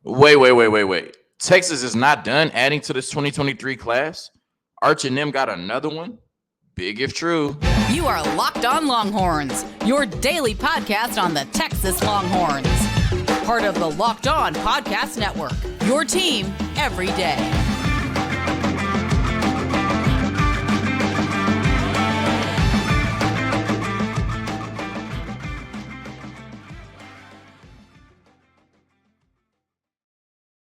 Wait. Texas is not done adding to this 2023 class. Arch and them got another one. Big if true. You are Locked On Longhorns, your daily podcast on the Texas Longhorns. Part of the Locked On Podcast Network, your team every day.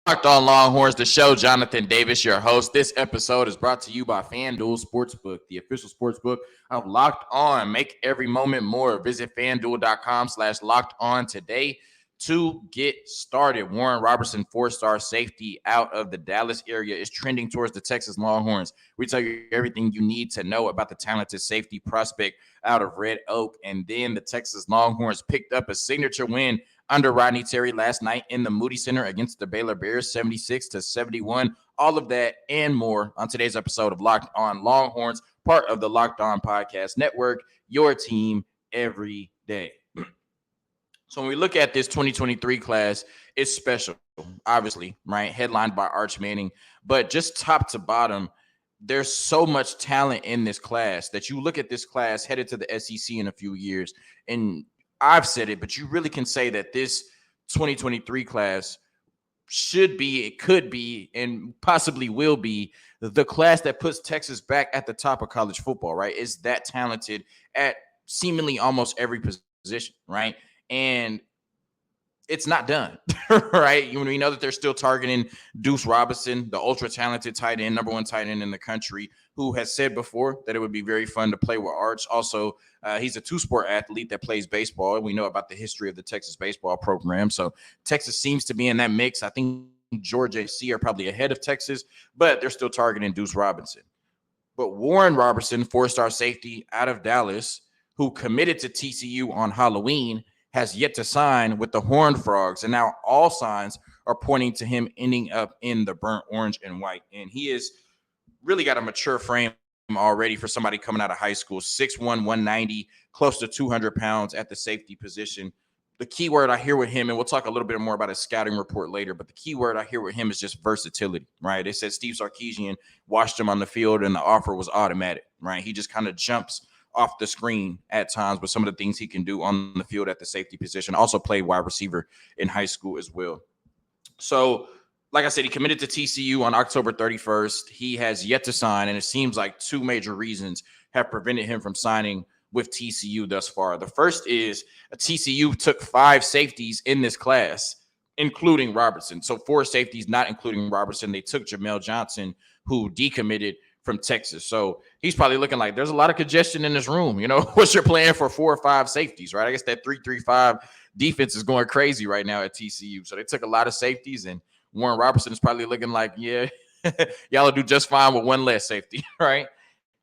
Locked On Longhorns, the show. Jonathan Davis, your host. This episode is brought to you by FanDuel Sportsbook, the official sportsbook of Locked On. Make every moment more. Visit FanDuel.com/Locked On today to get started. Warren Robertson, four-star safety out of the Dallas area, is trending towards the Texas Longhorns. We tell you everything you need to know about the talented safety prospect out of Red Oak. And then the Texas Longhorns picked up a signature win under Rodney Terry last night in the Moody Center against the Baylor Bears, 76-71. All of that and more on today's episode of Locked On Longhorns, part of the Locked On Podcast Network, your team every day. So when we look at this 2023 class, it's special, obviously, right? Headlined by Arch Manning, but just top to bottom, there's so much talent in this class that you look at this class headed to the SEC in a few years, and I've said it, but you really can say that this 2023 class should be, it could be, and possibly will be the class that puts Texas back at the top of college football, right? It's that talented at seemingly almost every position, right? And it's not done, right? We know that they're still targeting Deuce Robertson, the ultra-talented tight end, number one tight end in the country, who has said before that it would be very fun to play with Arch. Also, he's a two-sport athlete that plays baseball, and we know about the history of the Texas baseball program. So Texas seems to be in that mix. I think Georgia AC are probably ahead of Texas, but they're still targeting Deuce Robinson. But Warren Roberson, four-star safety out of Dallas, who committed to TCU on Halloween, has yet to sign with the Horned Frogs, and now all signs are pointing to him ending up in the burnt orange and white. And he has really got a mature frame already for somebody coming out of high school, 6'1", 190, close to 200 pounds at the safety position. The key word I hear with him, and we'll talk a little bit more about his scouting report later, but the key word I hear with him is just versatility, right? They said Steve Sarkisian watched him on the field and the offer was automatic, right? He just kind of jumps off the screen at times with some of the things he can do on the field at the safety position. Also played wide receiver in high school as well. So, like I said, he committed to TCU on October 31st. He has yet to sign, and it seems like two major reasons have prevented him from signing with TCU thus far. The first is TCU took 5 safeties in this class, including Robertson. So 4 safeties, not including Robertson. They took Jamel Johnson, who decommitted from Texas. So he's probably looking like there's a lot of congestion in this room. What's your plan for 4 or 5 safeties, right? I guess that 3-3-5 defense is going crazy right now at TCU. So they took a lot of safeties, and Warren Robertson is probably looking like, yeah, y'all will do just fine with one less safety, right?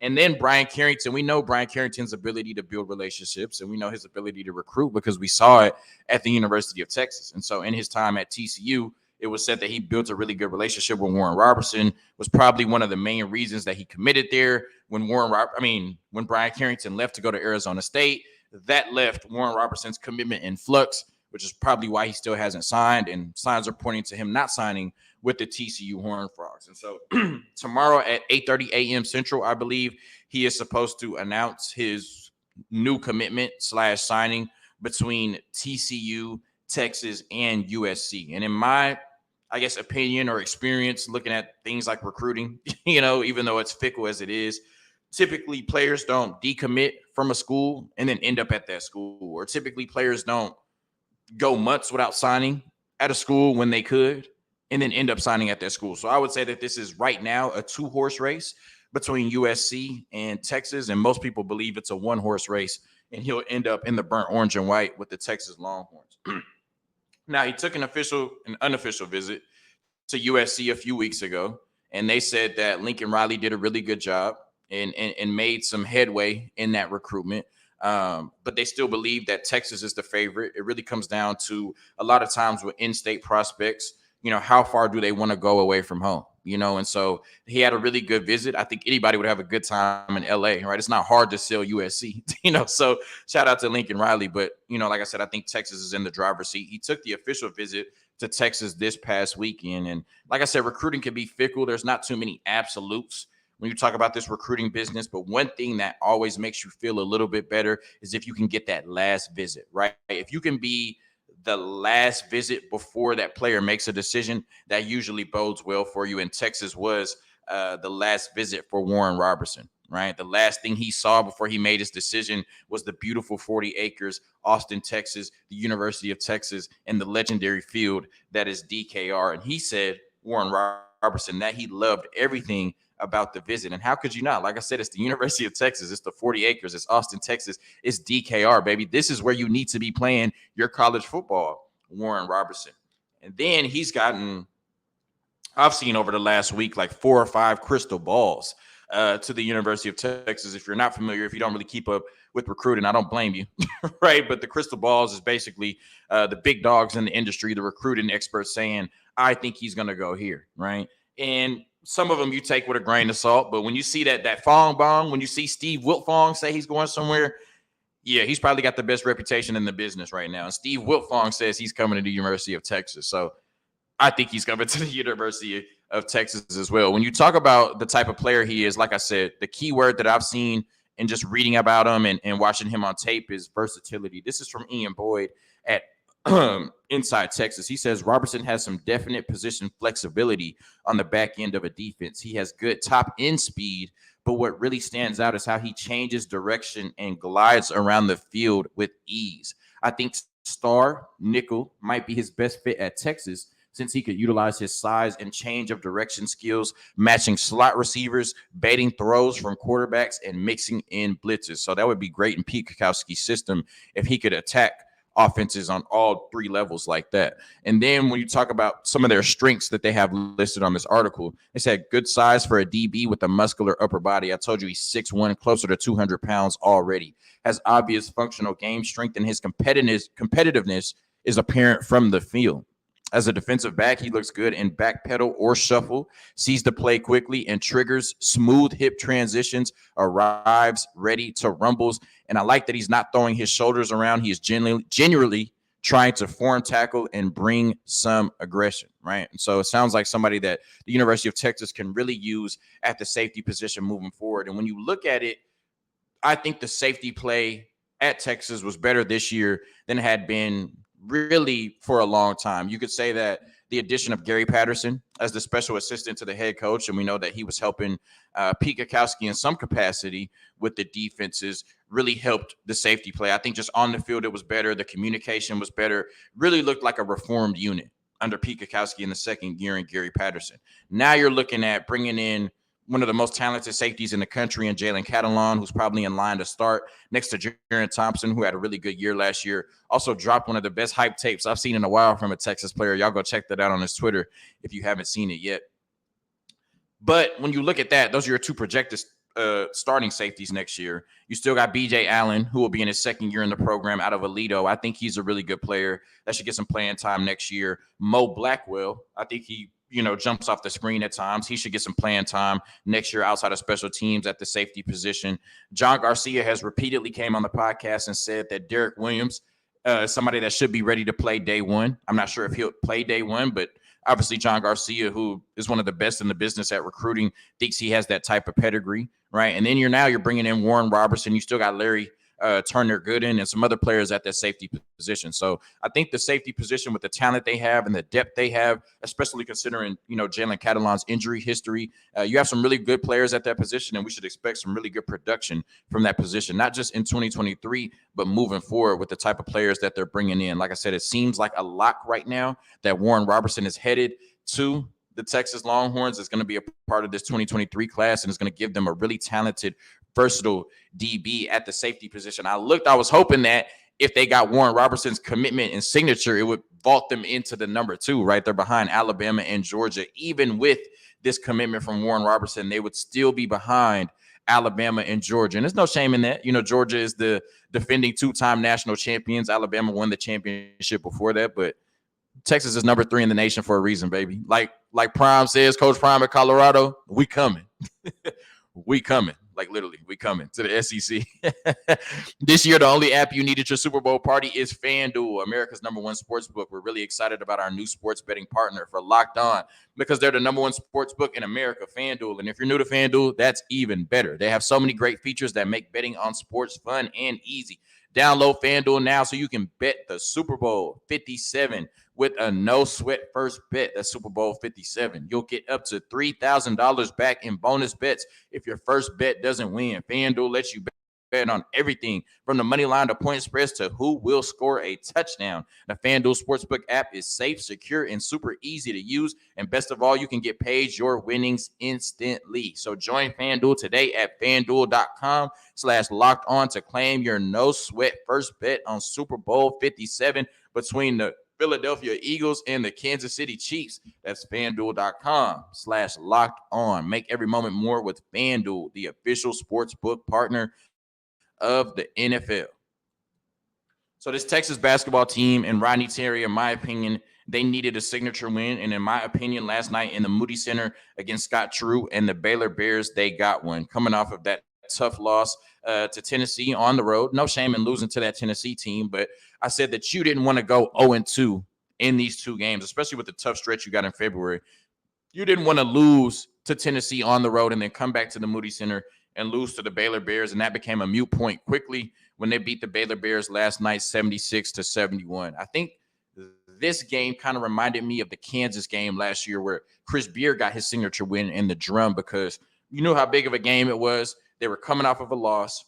And then Brian Carrington, we know Brian Carrington's ability to build relationships, and we know his ability to recruit because we saw it at the University of Texas. And so in his time at TCU, it was said that he built a really good relationship with Warren Robertson, was probably one of the main reasons that he committed there. When Brian Carrington left to go to Arizona State, that left Warren Robertson's commitment in flux, which is probably why he still hasn't signed, and signs are pointing to him not signing with the TCU Horned Frogs. And so tomorrow at 8:30 a.m. Central, I believe, he is supposed to announce his new commitment / signing between TCU, Texas, and USC. And in my, I guess, opinion or experience looking at things like recruiting, even though it's fickle as it is, typically players don't decommit from a school and then end up at that school, or typically players don't go months without signing at a school when they could and then end up signing at that school. So I would say that this is right now a 2-horse race between USC and Texas, and most people believe it's a 1-horse race, and he'll end up in the burnt orange and white with the Texas Longhorns. Now, he took an unofficial visit to USC a few weeks ago, and they said that Lincoln Riley did a really good job and made some headway in that recruitment. But they still believe that Texas is the favorite. It really comes down to a lot of times with in-state prospects, how far do they want to go away from home? And so he had a really good visit. I think anybody would have a good time in LA, right? It's not hard to sell USC, so shout out to Lincoln Riley. But, like I said, I think Texas is in the driver's seat. He took the official visit to Texas this past weekend. And like I said, recruiting can be fickle. There's not too many absolutes when you talk about this recruiting business. But one thing that always makes you feel a little bit better is if you can get that last visit, right? If you can be the last visit before that player makes a decision, that usually bodes well for you. And Texas was the last visit for Warren Robertson, right? The last thing he saw before he made his decision was the beautiful 40 acres, Austin, Texas, the University of Texas, and the legendary field that is DKR. And he said, Warren Robertson, that he loved everything about the visit. And how could you not? Like I said, it's the University of Texas. It's the 40 acres. It's Austin, Texas. It's DKR, baby. This is where you need to be playing your college football, Warren Robertson. And then he's gotten, I've seen over the last week, like 4 or 5 crystal balls to the University of Texas. If you're not familiar, if you don't really keep up with recruiting, I don't blame you, right? But the crystal balls is basically the big dogs in the industry, the recruiting experts saying, I think he's going to go here, right? And some of them you take with a grain of salt, but when you see that Fong Bong, when you see Steve Wiltfong say he's going somewhere, yeah, he's probably got the best reputation in the business right now. And Steve Wiltfong says he's coming to the University of Texas. So I think he's coming to the University of Texas as well. When you talk about the type of player he is, like I said, the key word that I've seen and just reading about him and watching him on tape is versatility. This is from Ian Boyd at Inside Texas. He says Robertson has some definite position flexibility on the back end of a defense. He has good top end speed, but what really stands out is how he changes direction and glides around the field with ease. I think star nickel might be his best fit at Texas, since he could utilize his size and change of direction skills, matching slot receivers, baiting throws from quarterbacks, and mixing in blitzes. So that would be great in Pete Kakowski's system if he could attack offenses on all 3 levels like that. And then when you talk about some of their strengths that they have listed on this article, they said good size for a DB with a muscular upper body. I told you he's 6'1", closer to 200 pounds already. Has obvious functional game strength, and his competitiveness is apparent from the field. As a defensive back, he looks good in backpedal or shuffle, sees the play quickly and triggers smooth hip transitions, arrives ready to rumbles. And I like that he's not throwing his shoulders around. He is genuinely trying to form tackle and bring some aggression, right? And so it sounds like somebody that the University of Texas can really use at the safety position moving forward. And when you look at it, I think the safety play at Texas was better this year than it had been really for a long time. You could say that the addition of Gary Patterson as the special assistant to the head coach, and we know that he was helping Pete Kakowski in some capacity with the defenses, really helped the safety play. I think just on the field it was better. The communication was better. Really looked like a reformed unit under Pete Kakowski in the second year and Gary Patterson. Now you're looking at bringing in one of the most talented safeties in the country in Jalen Catalon, who's probably in line to start next to Jaron Thompson, who had a really good year last year. Also dropped one of the best hype tapes I've seen in a while from a Texas player. Y'all go check that out on his Twitter if you haven't seen it yet. But when you look at that, those are your 2 projected starting safeties next year. You still got B.J. Allen, who will be in his second year in the program out of Aledo. I think he's a really good player that should get some playing time next year. Mo Blackwell, I think he jumps off the screen at times. He should get some playing time next year outside of special teams at the safety position. John Garcia has repeatedly came on the podcast and said that Derek Williams is somebody that should be ready to play day one. I'm not sure if he'll play day one, but obviously John Garcia, who is one of the best in the business at recruiting, thinks he has that type of pedigree, right? And then you're bringing in Warren Robertson. You still got Larry Turner Gooden and some other players at that safety position. So I think the safety position with the talent they have and the depth they have, especially considering, Jalen Catalon's injury history, you have some really good players at that position, and we should expect some really good production from that position, not just in 2023, but moving forward with the type of players that they're bringing in. Like I said, it seems like a lock right now that Warren Robertson is headed to the Texas Longhorns. Is going to be a part of this 2023 class, and is going to give them a really talented, versatile DB at the safety position. I was hoping that if they got Warren Robertson's commitment and signature, it would vault them into the number 2, right? They're behind Alabama and Georgia. Even with this commitment from Warren Robertson, they would still be behind Alabama and Georgia. And there's no shame in that. Georgia is the defending 2-time national champions. Alabama won the championship before that, but Texas is number 3 in the nation for a reason, baby. Like Prime says, Coach Prime at Colorado, we coming. we coming. Like literally, we coming to the SEC. This year, the only app you need at your Super Bowl party is FanDuel, America's #1 sports book. We're really excited about our new sports betting partner for Locked On because they're the #1 sports book in America, FanDuel. And if you're new to FanDuel, that's even better. They have so many great features that make betting on sports fun and easy. Download FanDuel now so you can bet the Super Bowl 57 with a no-sweat first bet. That's Super Bowl 57. You'll get up to $3,000 back in bonus bets if your first bet doesn't win. FanDuel lets you bet on everything from the money line to point spreads to who will score a touchdown. The FanDuel Sportsbook app is safe, secure, and super easy to use. And best of all, you can get paid your winnings instantly. So join FanDuel today at FanDuel.com/locked on to claim your no-sweat first bet on Super Bowl 57 between the Philadelphia Eagles and the Kansas City Chiefs. That's FanDuel.com/locked on. Make every moment more with FanDuel, the official sports book partner of the NFL. So this Texas basketball team and Rodney Terry, in my opinion, they needed a signature win. And in my opinion, last night in the Moody Center against Scott True and the Baylor Bears, they got one. Coming off of that tough loss to Tennessee on the road. No shame in losing to that Tennessee team, but I said that you didn't want to go 0-2 in these two games, especially with the tough stretch you got in February. You didn't want to lose to Tennessee on the road and then come back to the Moody Center and lose to the Baylor Bears, and that became a moot point quickly when they beat the Baylor Bears last night 76-71. I think this game kind of reminded me of the Kansas game last year where Chris Beard got his signature win in the drum because you knew how big of a game it was. They were coming off of a loss.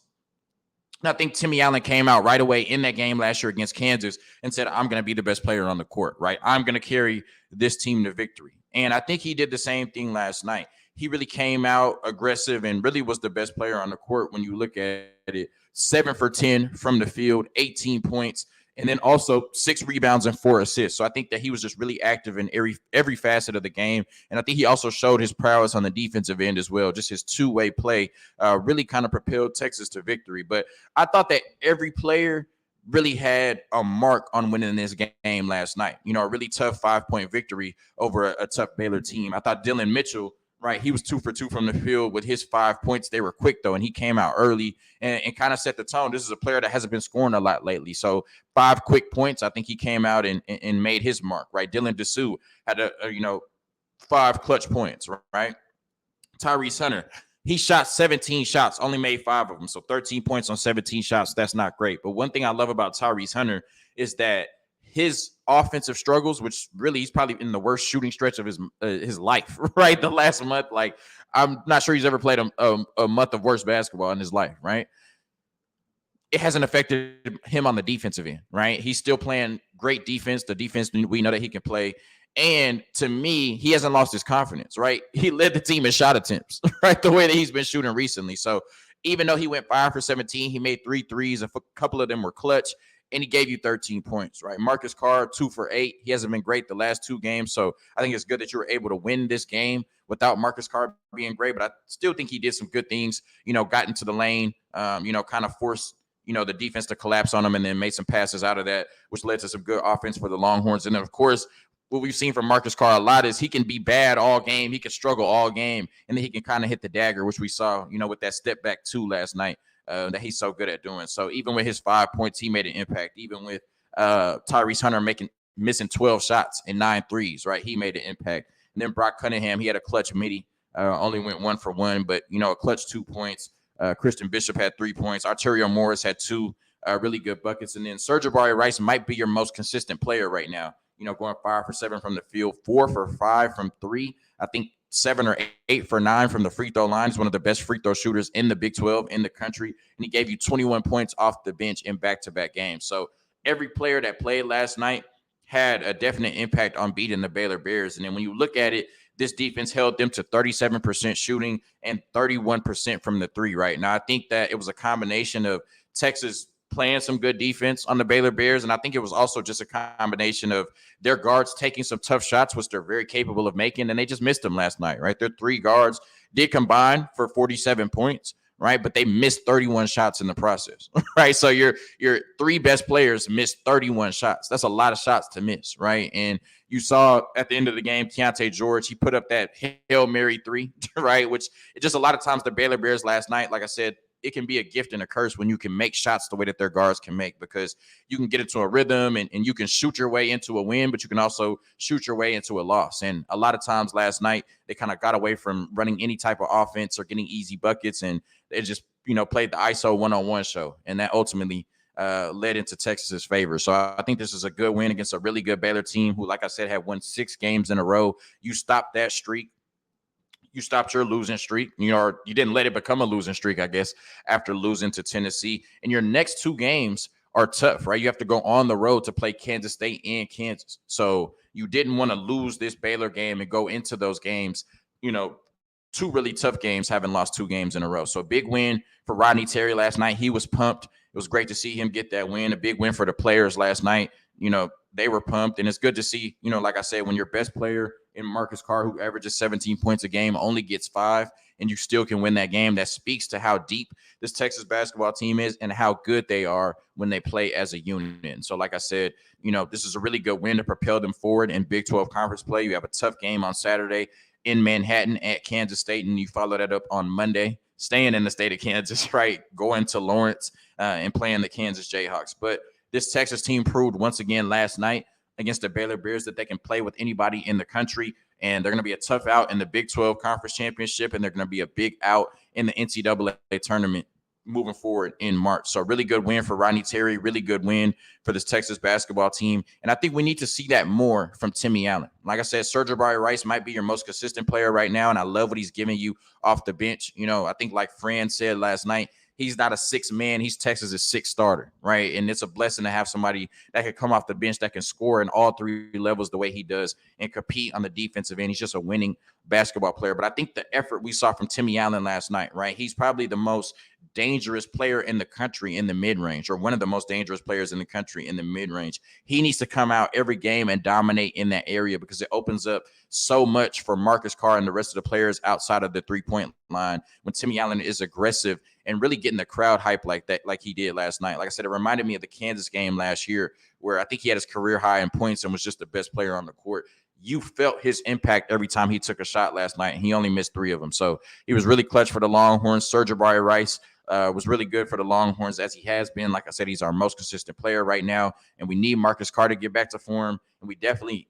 And I think Timmy Allen came out right away in that game last year against Kansas and said, I'm going to be the best player on the court, right? I'm going to carry this team to victory. And I think he did the same thing last night. He really came out aggressive and really was the best player on the court when you look at it. 7 for 10 from the field, 18 points, and then also 6 rebounds and 4 assists. So I think that he was just really active in every facet of the game. And I think he also showed his prowess on the defensive end as well. Just his two-way play really kind of propelled Texas to victory. But I thought that every player really had a mark on winning this game last night. You know, a really tough 5-point victory over a tough Baylor team. I thought Dylan Mitchell, right, he was 2 for 2 from the field with his 5 points. They were quick, though, and he came out early and kind of set the tone. This is a player that hasn't been scoring a lot lately. So 5 quick points, I think he came out and made his mark, right? Dylan Dessou had 5 clutch points, right? Tyrese Hunter, he shot 17 shots, only made 5 of them. So 13 points on 17 shots. That's not great. But one thing I love about Tyrese Hunter is that his offensive struggles, which really he's probably in the worst shooting stretch of his life, right? The last month, like I'm not sure he's ever played a month of worse basketball in his life, right? It hasn't affected him on the defensive end, right? He's still playing great defense, the defense we know that he can play. And to me, he hasn't lost his confidence, right? He led the team in shot attempts, right? The way that he's been shooting recently. So even though he went 5 for 17, he made 3 threes, a couple of them were clutch, and he gave you 13 points, right? Marcus Carr, 2 for 8. He hasn't been great the last 2 games. So I think it's good that you were able to win this game without Marcus Carr being great. But I still think he did some good things, got into the lane, kind of forced, the defense to collapse on him and then made some passes out of that, which led to some good offense for the Longhorns. And then, of course, what we've seen from Marcus Carr a lot is he can be bad all game. He can struggle all game, and then he can kind of hit the dagger, which we saw, with that step back 2 last night that he's so good at doing. So even with his 5 points, he made an impact. Even with Tyrese Hunter missing 12 shots and 9 threes, right? He made an impact. And then Brock Cunningham, he had a clutch midi, only went 1 for 1, but, a clutch 2 points. Christian Bishop had 3 points. Arterio Morris had 2 really good buckets. And then Jabari Rice might be your most consistent player right now. Going 5 for 7 from the field, 4 for 5 from 3. I think 7 or 8 for 9 from the free throw line. He's one of the best free throw shooters in the Big 12 in the country. And he gave you 21 points off the bench in back-to-back games. So every player that played last night had a definite impact on beating the Baylor Bears. And then when you look at it, this defense held them to 37% shooting and 31% from the 3 right now. I think that it was a combination of Texas playing some good defense on the Baylor Bears. And I think it was also just a combination of their guards taking some tough shots, which they're very capable of making. And they just missed them last night, right? Their 3 guards did combine for 47 points, right? But they missed 31 shots in the process, right? So your 3 best players missed 31 shots. That's a lot of shots to miss, right? And You saw at the end of the game, Keontae George, he put up that Hail Mary 3, right? Which it just a lot of times the Baylor Bears last night, like I said, it can be a gift and a curse when you can make shots the way that their guards can make, because you can get into a rhythm and you can shoot your way into a win, but you can also shoot your way into a loss. And a lot of times last night, they kind of got away from running any type of offense or getting easy buckets, and they just, played the ISO one-on-one show. And that ultimately led into Texas's favor. So I think this is a good win against a really good Baylor team who, like I said, had won 6 games in a row. You stopped that streak. You stopped your losing streak. You didn't let it become a losing streak, I guess, after losing to Tennessee. And your next 2 games are tough, right? You have to go on the road to play Kansas State and Kansas. So you didn't want to lose this Baylor game and go into those games, 2 really tough games, having lost 2 games in a row. So a big win for Rodney Terry last night. He was pumped. It was great to see him get that win. A big win for the players last night. They were pumped. And it's good to see, like I said, when your best player in Marcus Carr, who averages 17 points a game, only gets 5, and you still can win that game. That speaks to how deep this Texas basketball team is and how good they are when they play as a unit. So like I said, this is a really good win to propel them forward in Big 12 conference play. You have a tough game on Saturday in Manhattan at Kansas State, and you follow that up on Monday, staying in the state of Kansas, right? Going to Lawrence and playing the Kansas Jayhawks. But this Texas team proved once again last night against the Baylor Bears that they can play with anybody in the country, and they're going to be a tough out in the Big 12 Conference Championship, and they're going to be a big out in the NCAA tournament moving forward in March. So a really good win for Rodney Terry, really good win for this Texas basketball team. And I think we need to see that more from Timmy Allen. Like I said, Jabari Rice might be your most consistent player right now, and I love what he's giving you off the bench. I think like Fran said last night, he's not a 6th man. He's Texas's 6th starter, right? And it's a blessing to have somebody that can come off the bench that can score in all 3 levels the way he does and compete on the defensive end. He's just a winning basketball player. But I think the effort we saw from Timmy Allen last night, right? He's probably the most dangerous player in the country in the mid-range, or one of the most dangerous players in the country in the mid-range. He needs to come out every game and dominate in that area, because it opens up so much for Marcus Carr and the rest of the players outside of the 3-point line when Timmy Allen is aggressive and really getting the crowd hype like that, like he did last night. Like I said, it reminded me of the Kansas game last year, where I think he had his career high in points and was just the best player on the court. You felt his impact every time he took a shot last night, and he only missed 3 of them. So he was really clutch for the Longhorns. Jabari Rice was really good for the Longhorns, as he has been. Like I said, he's our most consistent player right now, and we need Marcus Carr to get back to form. And we definitely,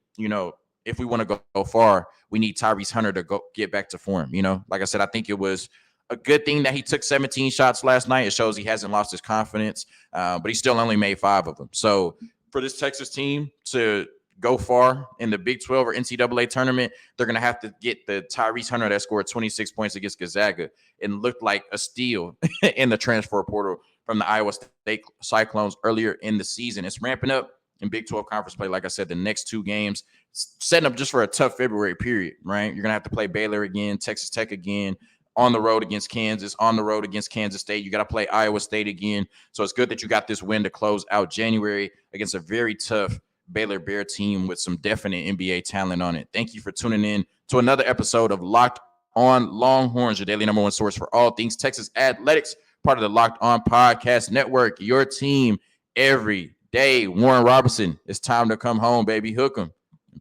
if we want to go far, we need Tyrese Hunter to get back to form. Like I said, I think it was a good thing that he took 17 shots last night. It shows he hasn't lost his confidence, but he still only made 5 of them. So for this Texas team to go far in the Big 12 or NCAA tournament, they're going to have to get the Tyrese Hunter that scored 26 points against Gonzaga and looked like a steal in the transfer portal from the Iowa State Cyclones earlier in the season. It's ramping up in Big 12 conference play. Like I said, the next 2 games, setting up just for a tough February period, right? You're going to have to play Baylor again, Texas Tech again, on the road against Kansas, on the road against Kansas State. You got to play Iowa State again. So it's good that you got this win to close out January against a very tough Baylor Bear team with some definite NBA talent on it. Thank you for tuning in to another episode of Locked On Longhorns, your daily number 1 source for all things Texas athletics, part of the Locked On Podcast Network, your team every day. Warren Roberson, it's time to come home, baby. Hook 'em.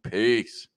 Peace.